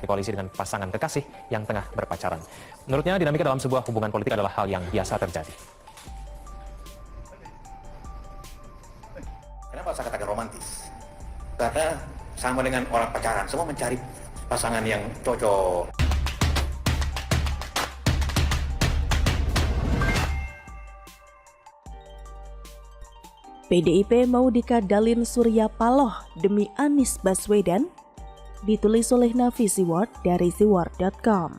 di koalisi dengan pasangan kekasih yang tengah berpacaran. Menurutnya, dinamika dalam sebuah hubungan politik adalah hal yang biasa terjadi. Kenapa saya katakan romantis? Karena sama dengan orang pacaran, semua mencari pasangan yang cocok. PDIP mau dikadalin Surya Paloh demi Anies Baswedan, ditulis oleh Nafisi Ward dari siward.com.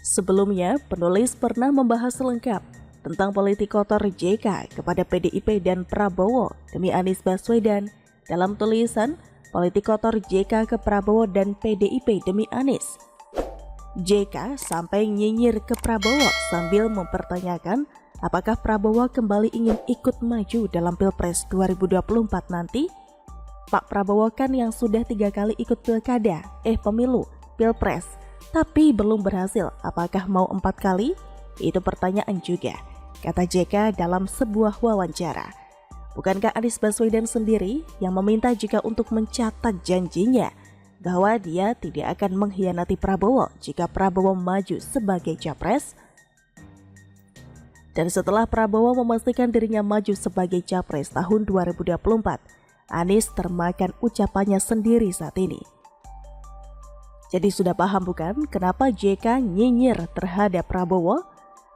Sebelumnya, penulis pernah membahas lengkap tentang politik kotor JK kepada PDIP dan Prabowo demi Anies Baswedan dalam tulisan Politik Kotor JK ke Prabowo dan PDIP demi Anies. JK sampai nyinyir ke Prabowo sambil mempertanyakan apakah Prabowo kembali ingin ikut maju dalam Pilpres 2024 nanti? Pak Prabowo kan yang sudah 3 kali ikut pemilu, Pilpres, tapi belum berhasil. Apakah mau 4 kali? Itu pertanyaan juga, kata JK dalam sebuah wawancara. Bukankah Anies Baswedan sendiri yang meminta JK untuk mencatat janjinya bahwa dia tidak akan mengkhianati Prabowo jika Prabowo maju sebagai capres? Dan setelah Prabowo memastikan dirinya maju sebagai capres tahun 2024, Anies termakan ucapannya sendiri saat ini. Jadi sudah paham bukan kenapa JK nyinyir terhadap Prabowo?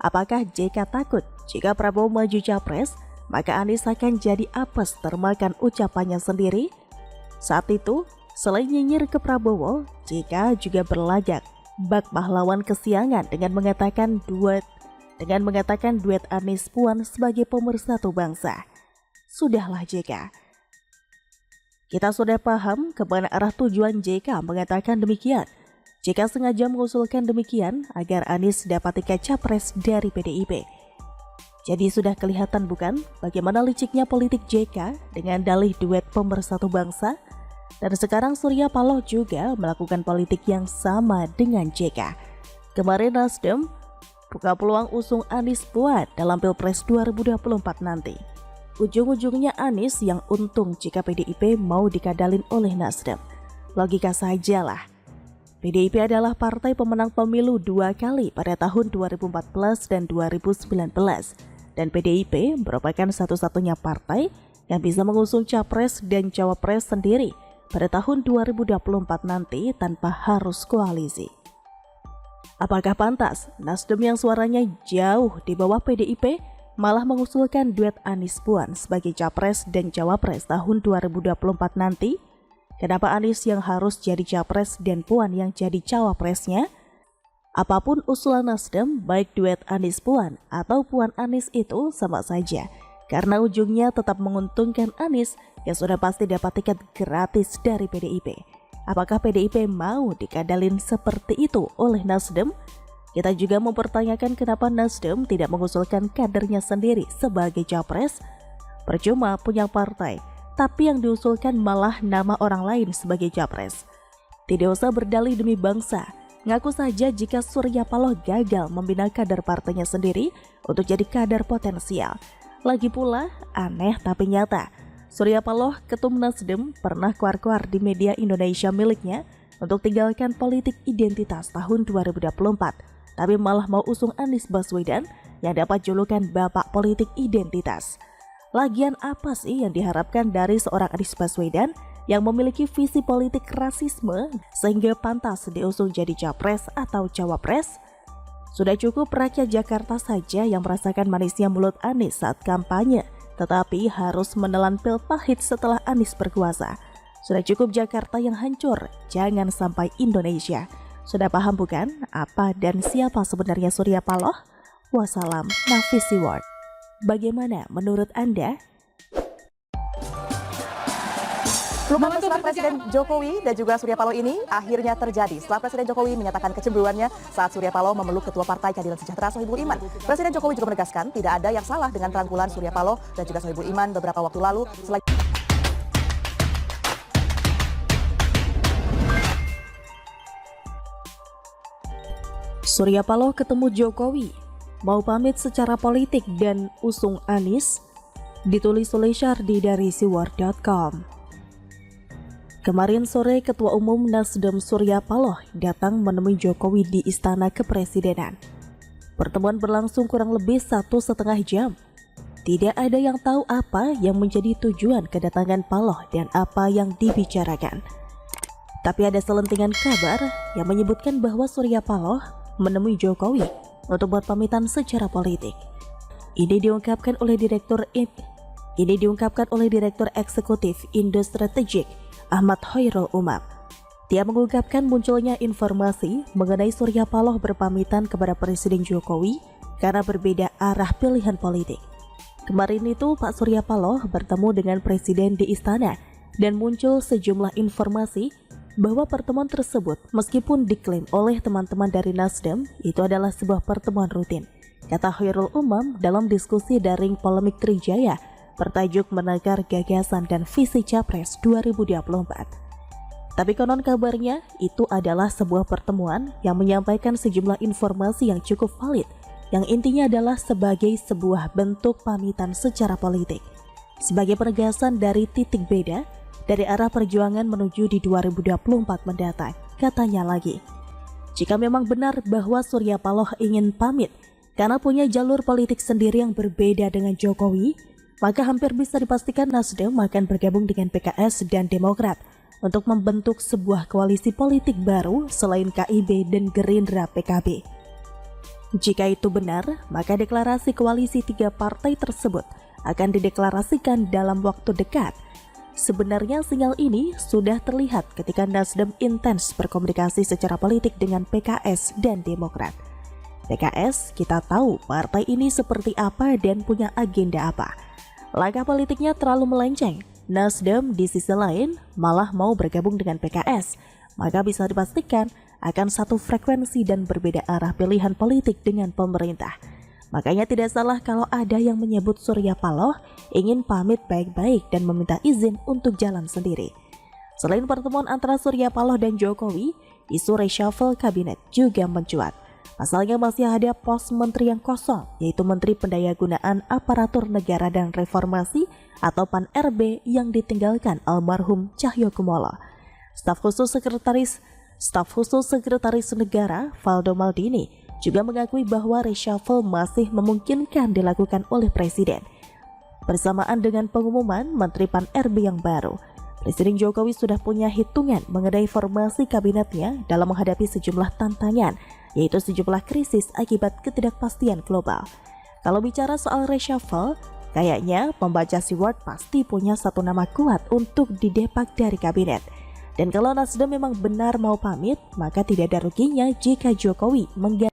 Apakah JK takut jika Prabowo maju capres, maka Anies akan jadi apes termakan ucapannya sendiri? Saat itu, selain nyinyir ke Prabowo, JK juga berlagak bak pahlawan kesiangan dengan mengatakan duet Anies Puan sebagai pemersatu bangsa. Sudahlah JK. Kita sudah paham kemana arah tujuan JK mengatakan demikian. JK sengaja mengusulkan demikian agar Anies dapat tiket capres dari PDIP. Jadi sudah kelihatan bukan bagaimana liciknya politik JK dengan dalih duet pemersatu bangsa? Dan sekarang Surya Paloh juga melakukan politik yang sama dengan JK. Kemarin Nasdem buka peluang usung Anies Puan dalam Pilpres 2024 nanti. Ujung-ujungnya Anies yang untung jika PDIP mau dikadalin oleh Nasdem. Logika sajalah. PDIP adalah partai pemenang pemilu 2 kali pada tahun 2014 dan 2019. Dan PDIP merupakan satu-satunya partai yang bisa mengusung capres dan cawapres sendiri pada tahun 2024 nanti tanpa harus koalisi. Apakah pantas Nasdem yang suaranya jauh di bawah PDIP malah mengusulkan duet Anies Puan sebagai capres dan cawapres tahun 2024 nanti? Kenapa Anies yang harus jadi capres dan Puan yang jadi cawapresnya? Apapun usulan Nasdem, baik duet Anies Puan atau Puan Anies itu sama saja, karena ujungnya tetap menguntungkan Anies yang sudah pasti dapat tiket gratis dari PDIP. Apakah PDIP mau dikadalin seperti itu oleh Nasdem? Kita juga mempertanyakan kenapa Nasdem tidak mengusulkan kadernya sendiri sebagai capres. Percuma punya partai, tapi yang diusulkan malah nama orang lain sebagai capres. Tidak usah berdalih demi bangsa. Ngaku saja jika Surya Paloh gagal membina kader partainya sendiri untuk jadi kader potensial. Lagi pula, aneh tapi nyata. Surya Paloh, Ketum Nasdem, pernah keluar-keluar di media Indonesia miliknya untuk tinggalkan politik identitas tahun 2024, tapi malah mau usung Anies Baswedan yang dapat julukan Bapak Politik Identitas. Lagian apa sih yang diharapkan dari seorang Anies Baswedan yang memiliki visi politik rasisme sehingga pantas diusung jadi capres atau cawapres? Sudah cukup rakyat Jakarta saja yang merasakan manisnya mulut Anies saat kampanye, tetapi harus menelan pil pahit setelah Anies berkuasa. Sudah cukup Jakarta yang hancur, jangan sampai Indonesia. Sudah paham bukan apa dan siapa sebenarnya Surya Paloh? Wassalam, Nafisi Ward. Bagaimana menurut Anda? Perubahan setelah Presiden Jokowi dan juga Surya Paloh ini akhirnya terjadi setelah Presiden Jokowi menyatakan kecemburuannya saat Surya Paloh memeluk Ketua Partai Keadilan Sejahtera Sohibul Iman. Presiden Jokowi juga menegaskan tidak ada yang salah dengan rangkulan Surya Paloh dan juga Sohibul Iman beberapa waktu lalu. Surya Paloh ketemu Jokowi, mau pamit secara politik dan usung Anies, ditulis oleh Syardi dari siward.com. Kemarin sore, Ketua Umum Nasdem Surya Paloh datang menemui Jokowi di Istana Kepresidenan. Pertemuan berlangsung kurang lebih 1,5 jam. Tidak ada yang tahu apa yang menjadi tujuan kedatangan Paloh dan apa yang dibicarakan. Tapi ada selentingan kabar yang menyebutkan bahwa Surya Paloh menemui Jokowi untuk buat pamitan secara politik. Ini diungkapkan oleh Direktur Eksekutif Indo Strategik Ahmad Khairul Umam. Dia mengungkapkan munculnya informasi mengenai Surya Paloh berpamitan kepada Presiden Jokowi karena berbeda arah pilihan politik. Kemarin itu Pak Surya Paloh bertemu dengan Presiden di Istana dan muncul sejumlah informasi bahwa pertemuan tersebut meskipun diklaim oleh teman-teman dari Nasdem itu adalah sebuah pertemuan rutin. Kata Khairul Umam dalam diskusi daring Polemik Trijaya bertajuk Menakar Gagasan dan Visi Capres 2024. Tapi konon kabarnya itu adalah sebuah pertemuan yang menyampaikan sejumlah informasi yang cukup valid, yang intinya adalah sebagai sebuah bentuk pamitan secara politik, sebagai penegasan dari titik beda dari arah perjuangan menuju di 2024 mendatang. Katanya lagi, jika memang benar bahwa Surya Paloh ingin pamit karena punya jalur politik sendiri yang berbeda dengan Jokowi, maka hampir bisa dipastikan Nasdem akan bergabung dengan PKS dan Demokrat untuk membentuk sebuah koalisi politik baru selain KIB dan Gerindra PKB. Jika itu benar, maka deklarasi koalisi 3 partai tersebut akan dideklarasikan dalam waktu dekat. Sebenarnya sinyal ini sudah terlihat ketika Nasdem intens berkomunikasi secara politik dengan PKS dan Demokrat. PKS kita tahu partai ini seperti apa dan punya agenda apa. Langkah politiknya terlalu melenceng. Nasdem di sisi lain malah mau bergabung dengan PKS, maka bisa dipastikan akan satu frekuensi dan berbeda arah pilihan politik dengan pemerintah. Makanya tidak salah kalau ada yang menyebut Surya Paloh ingin pamit baik-baik dan meminta izin untuk jalan sendiri. Selain pertemuan antara Surya Paloh dan Jokowi, isu reshuffle kabinet juga mencuat. Pasalnya masih ada pos menteri yang kosong, yaitu Menteri Pendayagunaan Aparatur Negara dan Reformasi atau PAN-RB yang ditinggalkan almarhum Cahyokumolo. Staf khusus Sekretaris Negara Valdo Maldini juga mengakui bahwa reshuffle masih memungkinkan dilakukan oleh Presiden. Bersamaan dengan pengumuman Menteri PAN-RB yang baru, Presiden Jokowi sudah punya hitungan mengenai formasi kabinetnya dalam menghadapi sejumlah tantangan, yaitu sejumlah krisis akibat ketidakpastian global. Kalau bicara soal reshuffle, kayaknya pembaca Word pasti punya satu nama kuat untuk didepak dari kabinet. Dan kalau Nasdem memang benar mau pamit, maka tidak ada ruginya jika Jokowi mengganti